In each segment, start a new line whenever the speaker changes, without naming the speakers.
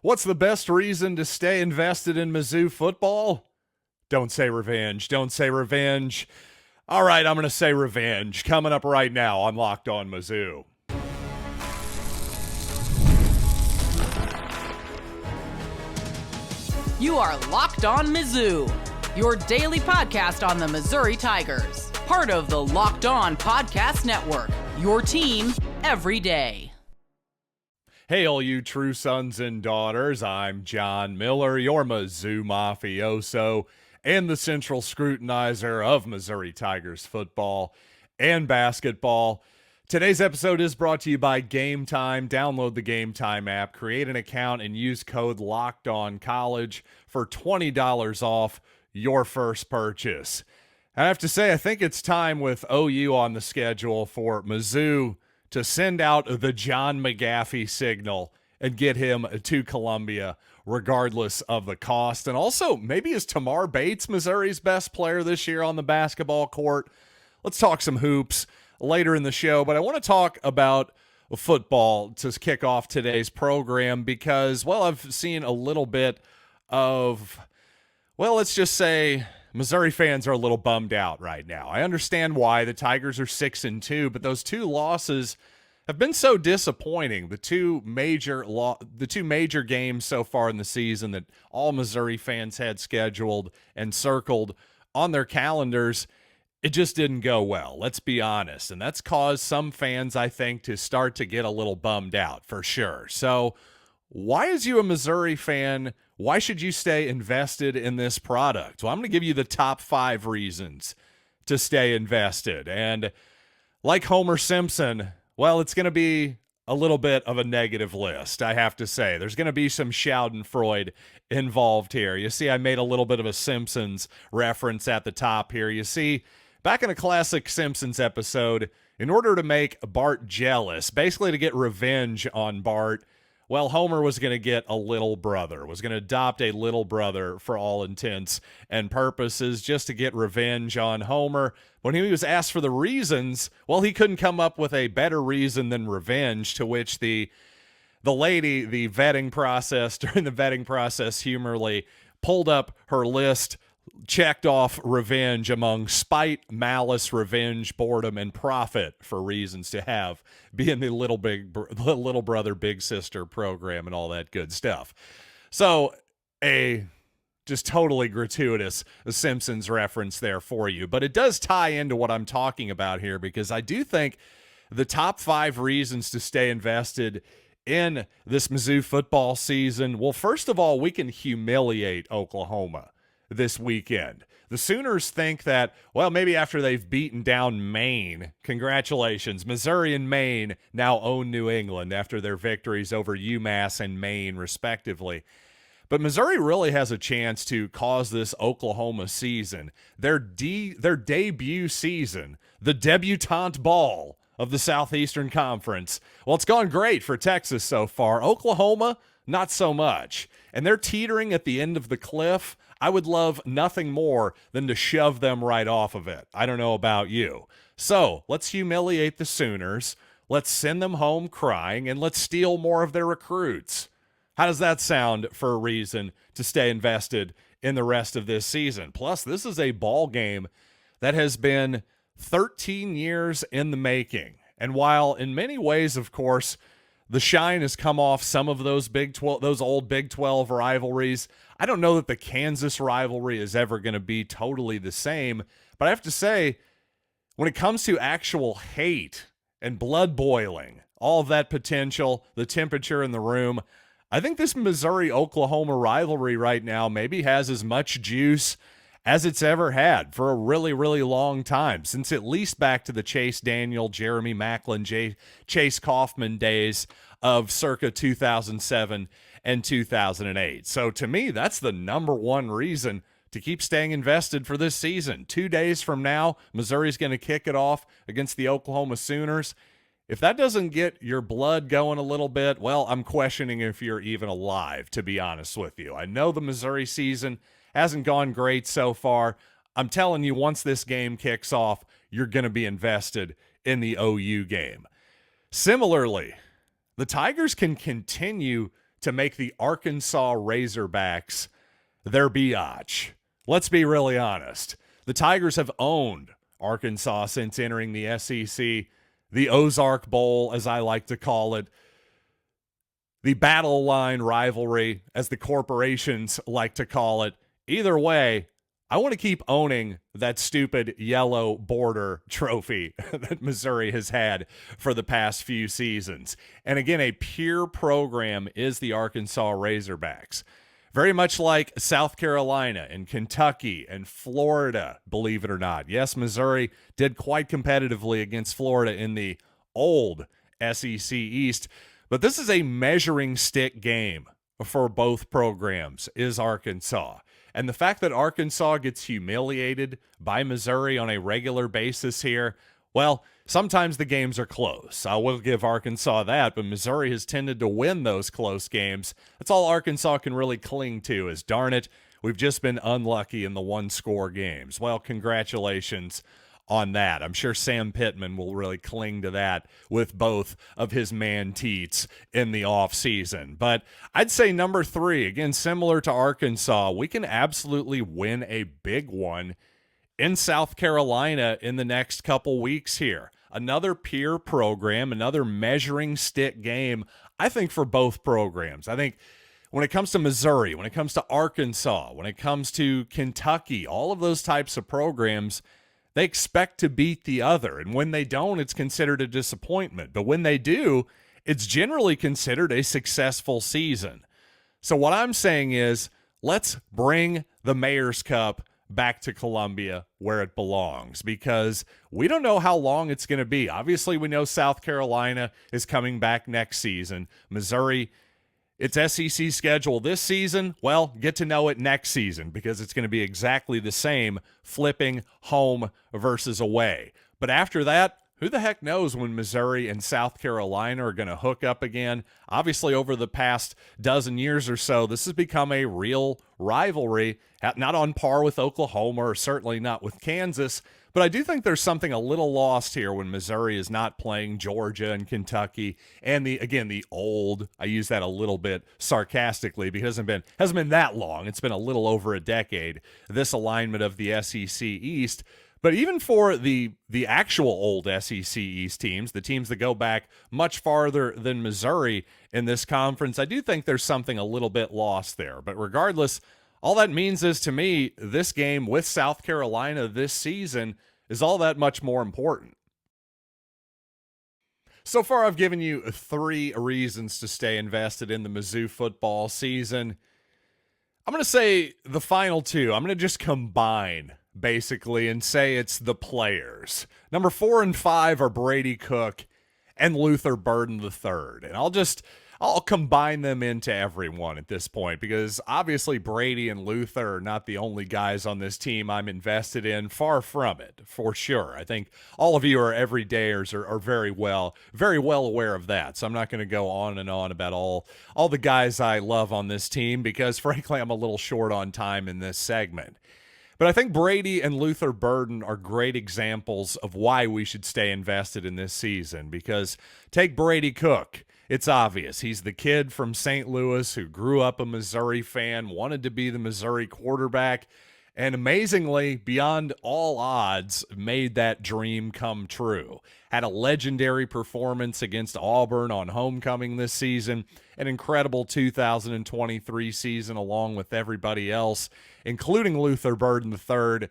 What's the best reason to stay invested in Mizzou football? Don't say revenge. Don't say revenge. All right, I'm going to say revenge. Coming up right now on Locked On Mizzou.
You are Locked On Mizzou, your daily podcast on the Missouri Tigers. Part of the Locked On Podcast Network, your team every day.
Hey, all you true sons and daughters, I'm John Miller, your Mizzou mafioso and the central scrutinizer of Missouri Tigers football and basketball. Today's episode is brought to you by Game Time. Download the Game Time app, create an account, and use code LOCKEDONCollege for $20 off your first purchase. I have to say, I think it's time with OU on the schedule for Mizzou to send out the John McGaffey signal and get him to Columbia regardless of the cost. And also, maybe is Tamar Bates Missouri's best player this year on the basketball court? Let's talk some hoops later in the show, but I want to talk about football to kick off today's program because, well, I've seen a little bit of, well, let's just say Missouri fans are a little bummed out right now. I understand why. The Tigers are 6-2, but those two losses have been so disappointing. The two major games so far in the season that all Missouri fans had scheduled and circled on their calendars, it just didn't go well. Let's be honest. And that's caused some fans, I think, to start to get a little bummed out for sure. So why, as you a Missouri fan, why should you stay invested in this product? Well, I'm going to give you the top 5 reasons to stay invested. And like Homer Simpson, well, it's going to be a little bit of a negative list, I have to say. There's going to be some Schadenfreude involved here. You see, I made a little bit of a Simpsons reference at the top here. You see, back in a classic Simpsons episode, in order to make Bart jealous, basically to get revenge on Bart, well, Homer was going to get a little brother, was going to adopt a little brother for all intents and purposes just to get revenge on Homer. When he was asked for the reasons, well, he couldn't come up with a better reason than revenge, to which the lady, during the vetting process, humorously pulled up her list, checked off revenge among spite, malice, revenge, boredom, and profit for reasons to have, being the little brother, big sister program and all that good stuff. So a just totally gratuitous Simpsons reference there for you, but it does tie into what I'm talking about here, because I do think the top 5 reasons to stay invested in this Mizzou football season. Well, first of all, we can humiliate Oklahoma this weekend. The Sooners think that, well, maybe after they've beaten down Maine, congratulations, Missouri and Maine now own New England after their victories over UMass and Maine, respectively. But Missouri really has a chance to cause this Oklahoma season, their debut season, the debutante ball of the Southeastern Conference. Well, it's gone great for Texas so far. Oklahoma, not so much. And they're teetering at the end of the cliff. I would love nothing more than to shove them right off of it. I don't know about you. So let's humiliate the Sooners. Let's send them home crying, and let's steal more of their recruits. How does that sound for a reason to stay invested in the rest of this season? Plus, this is a ball game that has been 13 years in the making. And while in many ways, of course, the shine has come off some of those old Big 12 rivalries, I don't know that the Kansas rivalry is ever going to be totally the same. But I have to say, when it comes to actual hate and blood boiling, all of that potential, the temperature in the room, I think this Missouri-Oklahoma rivalry right now maybe has as much juice as it's ever had for a really, really long time, since at least back to the Chase Daniel, Jeremy Maclin, Chase Kaufman days of circa 2007 and 2008. So to me, that's the number one reason to keep staying invested for this season. 2 days from now, Missouri's going to kick it off against the Oklahoma Sooners. If that doesn't get your blood going a little bit, well, I'm questioning if you're even alive, to be honest with you. I know the Missouri season hasn't gone great so far. I'm telling you, once this game kicks off, you're going to be invested in the OU game. Similarly, the Tigers can continue to make the Arkansas Razorbacks their biatch. Let's be really honest. The Tigers have owned Arkansas since entering the SEC, the Ozark Bowl, as I like to call it, the battle line rivalry, as the corporations like to call it. Either way, I want to keep owning that stupid yellow border trophy that Missouri has had for the past few seasons. And again, a peer program is the Arkansas Razorbacks. Very much like South Carolina and Kentucky and Florida, believe it or not. Yes, Missouri did quite competitively against Florida in the old SEC East, but this is a measuring stick game for both programs, is Arkansas. And the fact that Arkansas gets humiliated by Missouri on a regular basis here, well, sometimes the games are close. I will give Arkansas that, but Missouri has tended to win those close games. That's all Arkansas can really cling to is, darn it, we've just been unlucky in the one-score games. Well, congratulations on that. I'm sure Sam Pittman will really cling to that with both of his man-teats in the offseason. But I'd say number 3, again, similar to Arkansas, we can absolutely win a big one in South Carolina in the next couple weeks here. Another peer program, another measuring stick game, I think, for both programs. I think when it comes to Missouri, when it comes to Arkansas, when it comes to Kentucky, all of those types of programs, they expect to beat the other. And when they don't, it's considered a disappointment. But when they do, it's generally considered a successful season. So what I'm saying is, let's bring the Mayor's Cup back to Columbia where it belongs, because we don't know how long it's going to be. Obviously, we know South Carolina is coming back next season. Missouri, its SEC schedule this season, well, get to know it next season, because it's going to be exactly the same, flipping home versus away. But after that, who the heck knows when Missouri and South Carolina are going to hook up again? Obviously, over the past dozen years or so, this has become a real rivalry, not on par with Oklahoma or certainly not with Kansas. But I do think there's something a little lost here when Missouri is not playing Georgia and Kentucky and the old. I use that a little bit sarcastically because it hasn't been that long. It's been a little over a decade, this alignment of the SEC East. But even for the actual old SEC East teams, the teams that go back much farther than Missouri in this conference, I do think there's something a little bit lost there. But regardless, all that means is, to me, this game with South Carolina this season is all that much more important. So far, I've given you 3 reasons to stay invested in the Mizzou football season. I'm going to say the final 2. I'm going to just combine, basically, and say it's the players. Number 4 and 5 are Brady Cook and Luther Burton III. And I'll combine them into everyone at this point, because obviously Brady and Luther are not the only guys on this team I'm invested in. Far from it, for sure. I think all of you are everydayers are very well aware of that. So I'm not going to go on and on about all the guys I love on this team, because frankly, I'm a little short on time in this segment. But I think Brady and Luther Burton are great examples of why we should stay invested in this season, because take Brady Cook. It's obvious. He's the kid from St. Louis who grew up a Missouri fan, wanted to be the Missouri quarterback, and amazingly, beyond all odds, made that dream come true. Had a legendary performance against Auburn on homecoming this season, an incredible 2023 season along with everybody else, including Luther Burton III.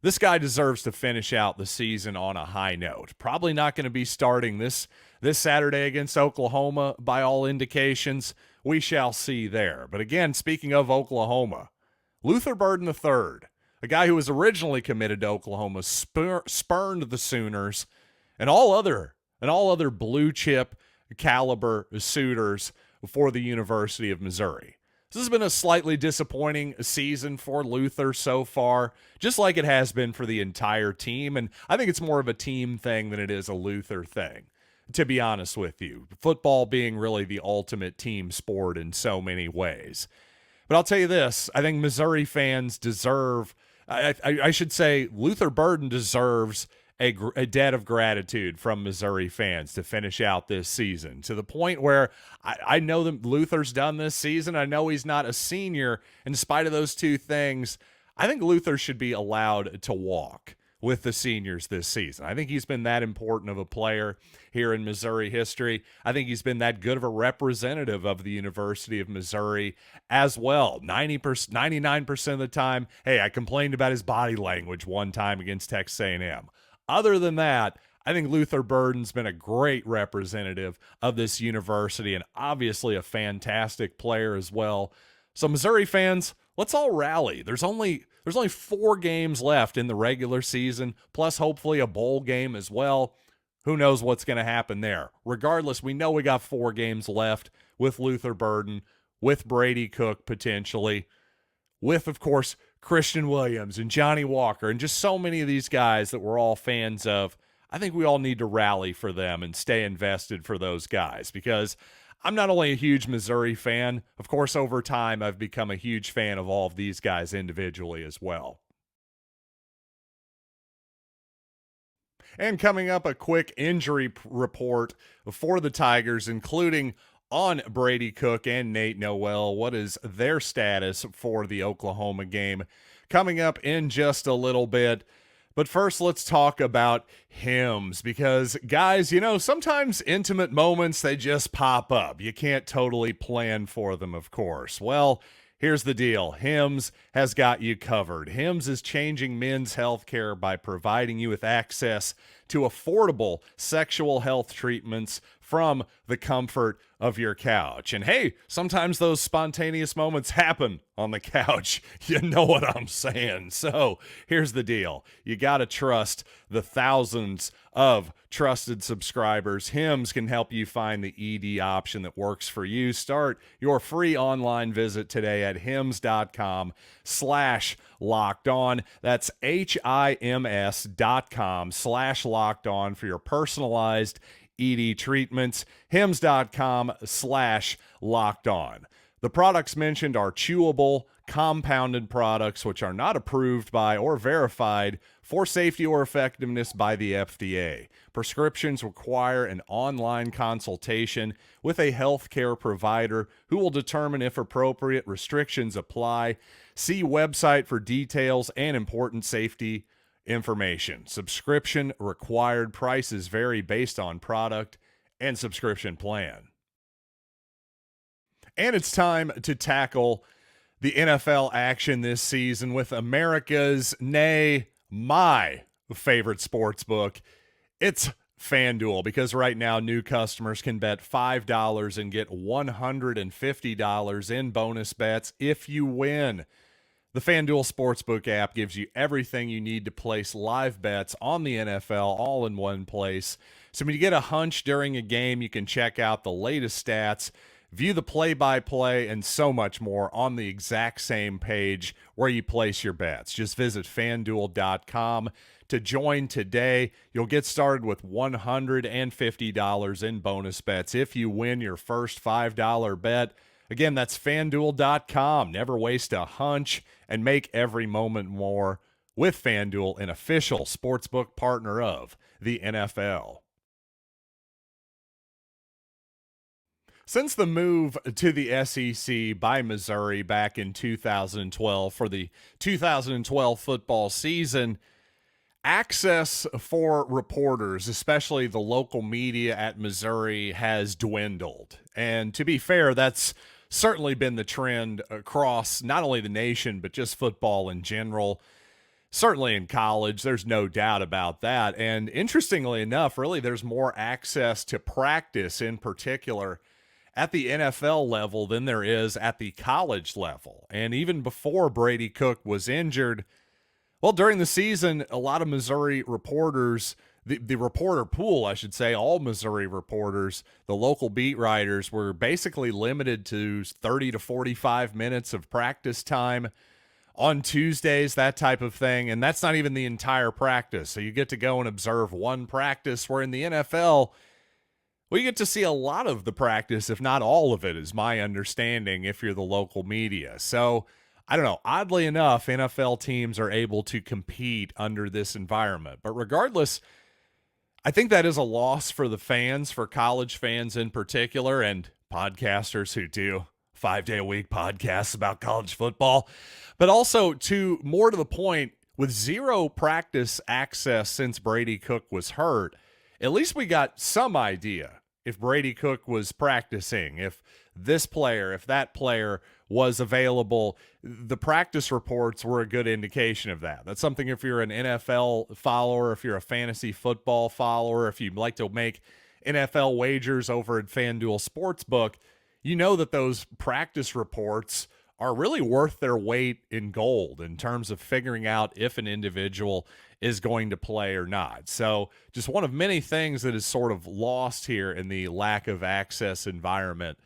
This guy deserves to finish out the season on a high note. Probably not going to be starting this Saturday against Oklahoma by all indications. We shall see there. But again, speaking of Oklahoma, Luther Burton III, a guy who was originally committed to Oklahoma, spurned the Sooners and all other blue chip caliber suitors for the University of Missouri. This has been a slightly disappointing season for Luther so far, just like it has been for the entire team. And I think it's more of a team thing than it is a Luther thing, to be honest with you. Football being really the ultimate team sport in so many ways. But I'll tell you this, I think Missouri fans deserve, I should say Luther Burton deserves a debt of gratitude from Missouri fans to finish out this season, to the point where I know that Luther's done this season. I know he's not a senior. In spite of those two things, I think Luther should be allowed to walk with the seniors this season. I think he's been that important of a player here in Missouri history. I think he's been that good of a representative of the University of Missouri as well. 99% of the time, hey, I complained about his body language one time against Texas A&M. Other than that, I think Luther Burton's been a great representative of this university and obviously a fantastic player as well. So Missouri fans, let's all rally. There's only 4 games left in the regular season, plus hopefully a bowl game as well. Who knows what's going to happen there? Regardless, we know we got 4 games left with Luther Burton, with Brady Cook potentially, with, of course, Christian Williams and Johnny Walker and just so many of these guys that we're all fans of. I think we all need to rally for them and stay invested for those guys, because I'm not only a huge Missouri fan, of course, over time, I've become a huge fan of all of these guys individually as well. And coming up, a quick injury report for the Tigers, including on Brady Cook and Nate Noel. What is their status for the Oklahoma game? Coming up in just a little bit. But first, let's talk about hymns, because, guys, sometimes intimate moments, they just pop up. You can't totally plan for them, of course. Well, here's the deal. Hims has got you covered. Hims is changing men's health care by providing you with access to affordable sexual health treatments from the comfort of your couch. And hey, sometimes those spontaneous moments happen on the couch. You know what I'm saying. So here's the deal. You got to trust the thousands of trusted subscribers. Hims can help you find the ED option that works for you. Start your free online visit today at hims.com/lockedon. That's HIMS.com/lockedon for your personalized ED treatments. hims.com/lockedon. The products mentioned are chewable, compounded products which are not approved by or verified for safety or effectiveness by the FDA. Prescriptions require an online consultation with a healthcare provider who will determine if appropriate restrictions apply. See website for details and important safety information. Subscription required. Prices vary based on product and subscription plan. And it's time to tackle the NFL action this season with America's, nay, my favorite sports book. It's FanDuel, because right now new customers can bet $5 and get $150 in bonus bets if you win. The FanDuel Sportsbook app gives you everything you need to place live bets on the NFL all in one place. So when you get a hunch during a game, you can check out the latest stats, view the play-by-play, and so much more on the exact same page where you place your bets. Just visit FanDuel.com to join today. You'll get started with $150 in bonus bets if you win your first $5 bet. Again, that's FanDuel.com. Never waste a hunch and make every moment more with FanDuel, an official sportsbook partner of the NFL. Since the move to the SEC by Missouri back in 2012 for the 2012 football season, access for reporters, especially the local media at Missouri, has dwindled. And to be fair, that's certainly been the trend across not only the nation, but just football in general. Certainly in college, there's no doubt about that. And interestingly enough, really, there's more access to practice in particular at the NFL level than there is at the college level. And even before Brady Cook was injured, well, during the season, a lot of Missouri reporters, the reporter pool, I should say, all Missouri reporters, the local beat writers, were basically limited to 30 to 45 minutes of practice time on Tuesdays, that type of thing. And that's not even the entire practice. So you get to go and observe one practice, where in the NFL, well, you get to see a lot of the practice, if not all of it, is my understanding, if you're the local media. So I don't know. Oddly enough, NFL teams are able to compete under this environment. But regardless, I think that is a loss for the fans, for college fans in particular, and podcasters who do 5-day a week podcasts about college football. But also, more to the point, with zero practice access since Brady Cook was hurt, at least we got some idea if Brady Cook was practicing, if this player, if that player was available. The practice reports were a good indication of that. That's something if you're an NFL follower, if you're a fantasy football follower, if you'd like to make NFL wagers over at FanDuel Sportsbook, you know that those practice reports are really worth their weight in gold in terms of figuring out if an individual is going to play or not. So just one of many things that is sort of lost here in the lack of access environment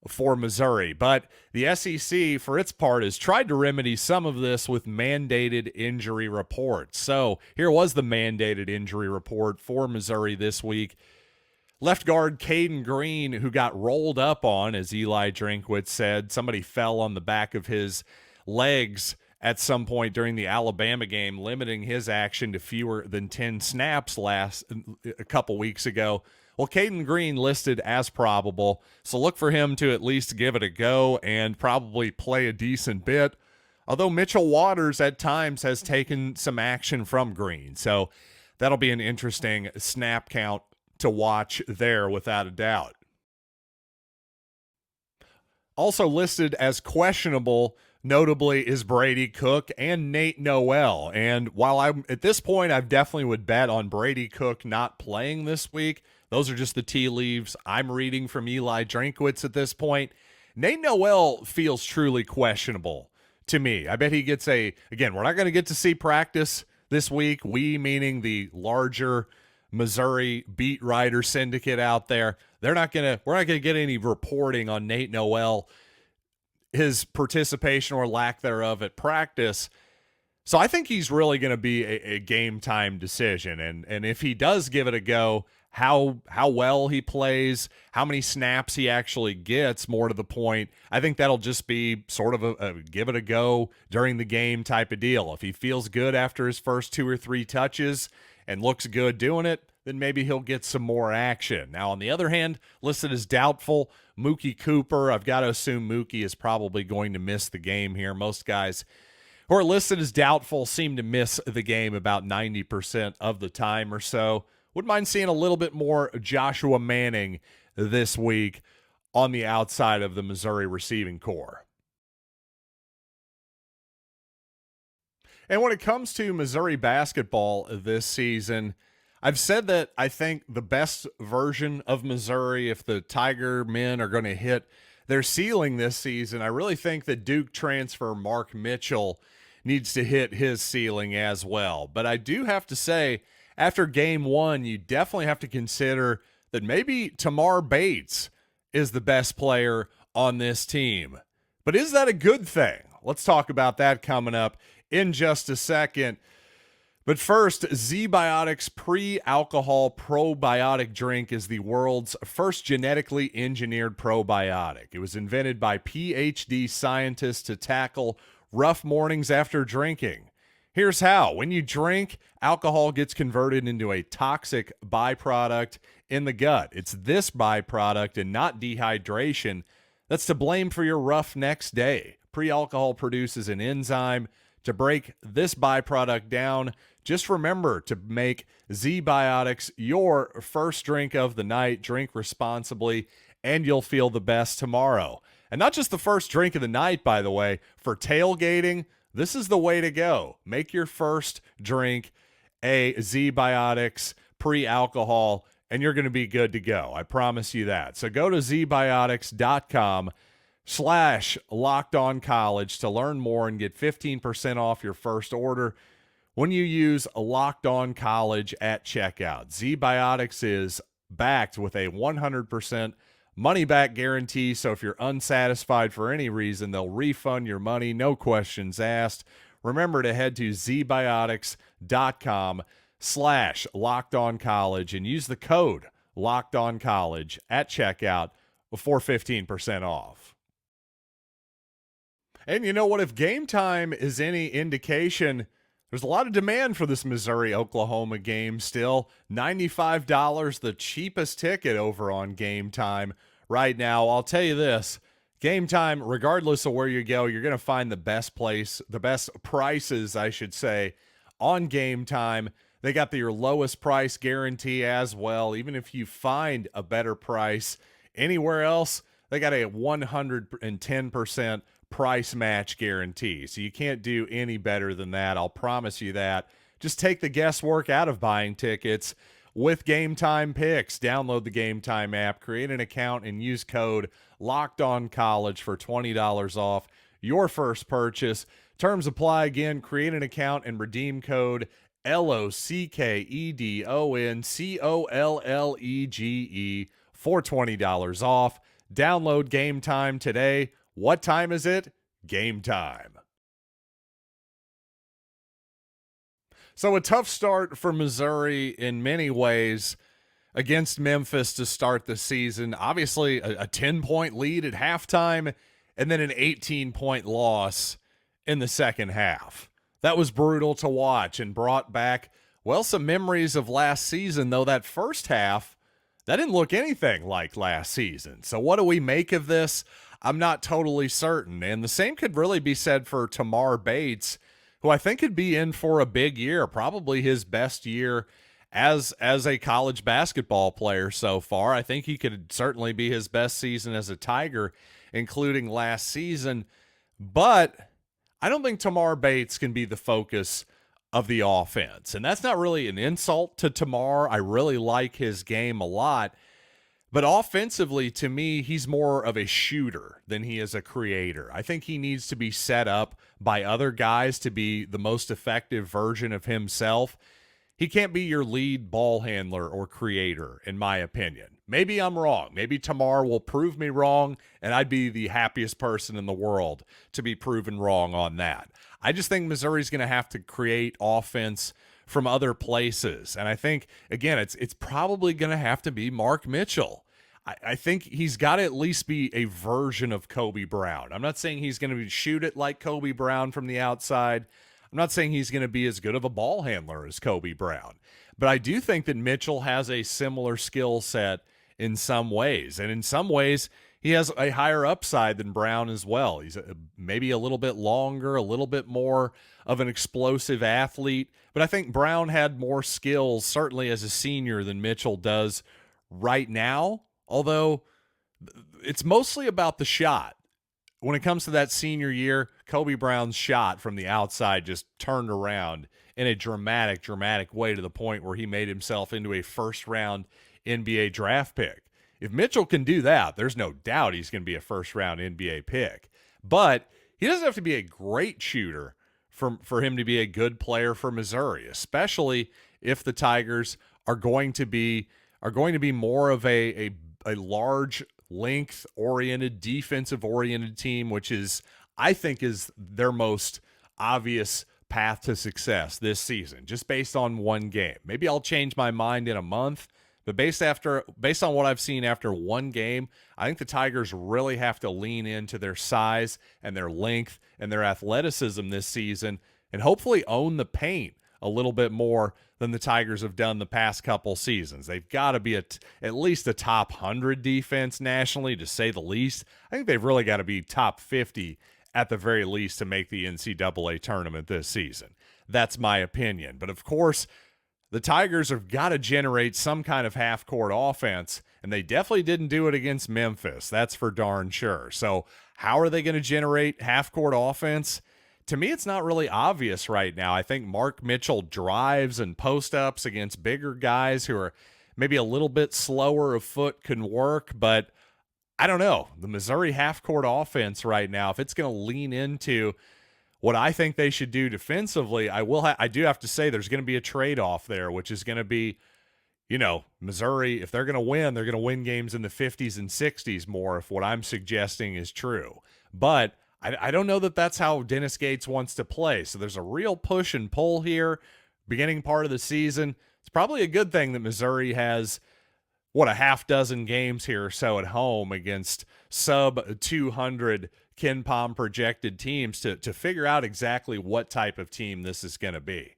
for Missouri. But the SEC, for its part, has tried to remedy some of this with mandated injury reports. So here was the mandated injury report for Missouri this week. Left guard Caden Green, who got rolled up on, as Eli Drinkwitz said. Somebody fell on the back of his legs at some point during the Alabama game, limiting his action to fewer than 10 snaps a couple weeks ago. Well, Caden Green listed as probable, so look for him to at least give it a go and probably play a decent bit, although Mitchell Waters at times has taken some action from Green. So that'll be an interesting snap count to watch there without a doubt. Also listed as questionable, notably, is Brady Cook and Nate Noel. And while I'm at this point, I definitely would bet on Brady Cook not playing this week. Those are just the tea leaves I'm reading from Eli Drinkwitz at this point. Nate Noel feels truly questionable to me. I bet he gets again, we're not going to get to see practice this week. We meaning the larger Missouri beat writer syndicate out there. We're not going to get any reporting on Nate Noel, his participation or lack thereof at practice. So I think he's really going to be a game time decision. And if he does give it a go, how well he plays, how many snaps he actually gets, more to the point, I think that'll just be sort of a give it a go during the game type of deal. If he feels good after his first 2 or 3 touches and looks good doing it, then maybe he'll get some more action. Now, on the other hand, listed as doubtful, Mookie Cooper. I've got to assume Mookie is probably going to miss the game here. Most guys who are listed as doubtful seem to miss the game about 90% of the time or so. Wouldn't mind seeing a little bit more Joshua Manning this week on the outside of the Missouri receiving corps. And when it comes to Missouri basketball this season, I've said that I think the best version of Missouri, if the Tiger men are going to hit their ceiling this season, I really think that Duke transfer Mark Mitchell needs to hit his ceiling as well. But I do have to say, after game 1, you definitely have to consider that maybe Tamar Bates is the best player on this team. But is that a good thing? Let's talk about that coming up in just a second. But first, Z-Biotics pre-alcohol probiotic drink is the world's first genetically engineered probiotic. It was invented by PhD scientists to tackle rough mornings after drinking. Here's how. When you drink, alcohol gets converted into a toxic byproduct in the gut. It's this byproduct and not dehydration that's to blame for your rough next day. Pre-alcohol produces an enzyme to break this byproduct down. Just remember to make Z-Biotics your first drink of the night. Drink responsibly, and you'll feel the best tomorrow. And not just the first drink of the night, by the way. For tailgating, this is the way to go. Make your first drink a Z-Biotics pre-alcohol, and you're going to be good to go. I promise you that. So go to zbiotics.com/LockedOnCollege to learn more and get 15% off your first order when you use Locked On College at checkout. Z-Biotics is backed with a 100% money-back guarantee, so if you're unsatisfied for any reason, they'll refund your money, no questions asked. Remember to head to zbiotics.com/LockedOnCollege and use the code LockedOnCollege at checkout for 15% off. And you know what? If Game Time is any indication, there's a lot of demand for this Missouri-Oklahoma game still. $95, the cheapest ticket over on Game Time right now. I'll tell you this, Game Time, regardless of where you go, you're going to find the best prices, I should say, on Game Time. They got your lowest price guarantee as well. Even if you find a better price anywhere else, they got a 110% price match guarantee. So you can't do any better than that. I'll promise you that. Just take the guesswork out of buying tickets with Game Time Picks. Download the Game Time app, create an account, and use code LOCKEDONCOLLEGE for $20 off your first purchase. Terms apply. Again, create an account and redeem code LOCKEDONCOLLEGE for $20 off. Download Game Time today. What time is it? Game time. So a tough start for Missouri in many ways against Memphis to start the season. Obviously, a 10-point lead at halftime and then an 18-point loss in the second half. That was brutal to watch and brought back, well, some memories of last season, though that first half, that didn't look anything like last season. So what do we make of this? I'm not totally certain. And the same could really be said for Tamar Bates, who I think could be in for a big year, probably his best year as a college basketball player so far. I think he could certainly be his best season as a Tiger, including last season. But I don't think Tamar Bates can be the focus of the offense. And that's not really an insult to Tamar. I really like his game a lot. But offensively, to me, he's more of a shooter than he is a creator. I think he needs to be set up by other guys to be the most effective version of himself. He can't be your lead ball handler or creator, in my opinion. Maybe I'm wrong. Maybe Tamar will prove me wrong, and I'd be the happiest person in the world to be proven wrong on that. I just think Missouri's going to have to create offense from other places. And I think, again, it's probably going to have to be Mark Mitchell. I think he's got to at least be a version of Kobe Brown. I'm not saying he's going to shoot it like Kobe Brown from the outside. I'm not saying he's going to be as good of a ball handler as Kobe Brown. But I do think that Mitchell has a similar skill set in some ways. And in some ways, he has a higher upside than Brown as well. He's maybe a little bit longer, a little bit more of an explosive athlete. But I think Brown had more skills, certainly as a senior, than Mitchell does right now. Although it's mostly about the shot. When it comes to that senior year, Kobe Brown's shot from the outside just turned around in a dramatic way to the point where he made himself into a first-round NBA draft pick. If Mitchell can do that, there's no doubt he's going to be a first-round NBA pick. But he doesn't have to be a great shooter for him to be a good player for Missouri, especially if the Tigers are going to be more of a large length-oriented, defensive-oriented team, which is, I think, is their most obvious path to success this season, just based on one game. Maybe I'll change my mind in a month, but based on what I've seen after one game, I think the Tigers really have to lean into their size and their length and their athleticism this season and hopefully own the paint a little bit more than the Tigers have done the past couple seasons. They've got to be at least a top 100 defense nationally, to say the least. I think they've really got to be top 50 at the very least to make the NCAA tournament this season. That's my opinion. But of course, the Tigers have got to generate some kind of half-court offense, and they definitely didn't do it against Memphis. That's for darn sure. So how are they going to generate half-court offense? To me, it's not really obvious right now. I think Mark Mitchell drives and post-ups against bigger guys who are maybe a little bit slower of foot can work, but I don't know. The Missouri half-court offense right now, if it's going to lean into what I think they should do defensively, I do have to say there's going to be a trade-off there, which is going to be, Missouri, if they're going to win games in the 50s and 60s more, if what I'm suggesting is true. But I don't know that that's how Dennis Gates wants to play. So there's a real push and pull here, beginning part of the season. It's probably a good thing that Missouri has, a half dozen games here or so at home against sub 200 Ken Palm projected teams to figure out exactly what type of team this is going to be.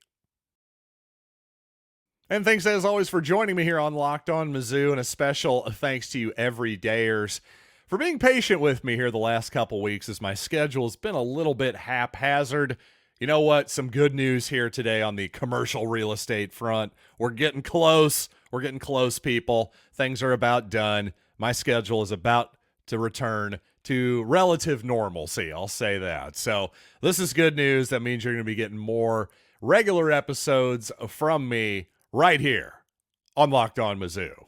And thanks as always for joining me here on Locked On Mizzou, and a special thanks to you everydayers for being patient with me here the last couple weeks as my schedule has been a little bit haphazard. You know what? Some good news here today on the commercial real estate front. We're getting close. We're getting close, people. Things are about done. My schedule is about to return to relative normalcy. I'll say that. So this is good news. That means you're going to be getting more regular episodes from me right here on Locked On Mizzou.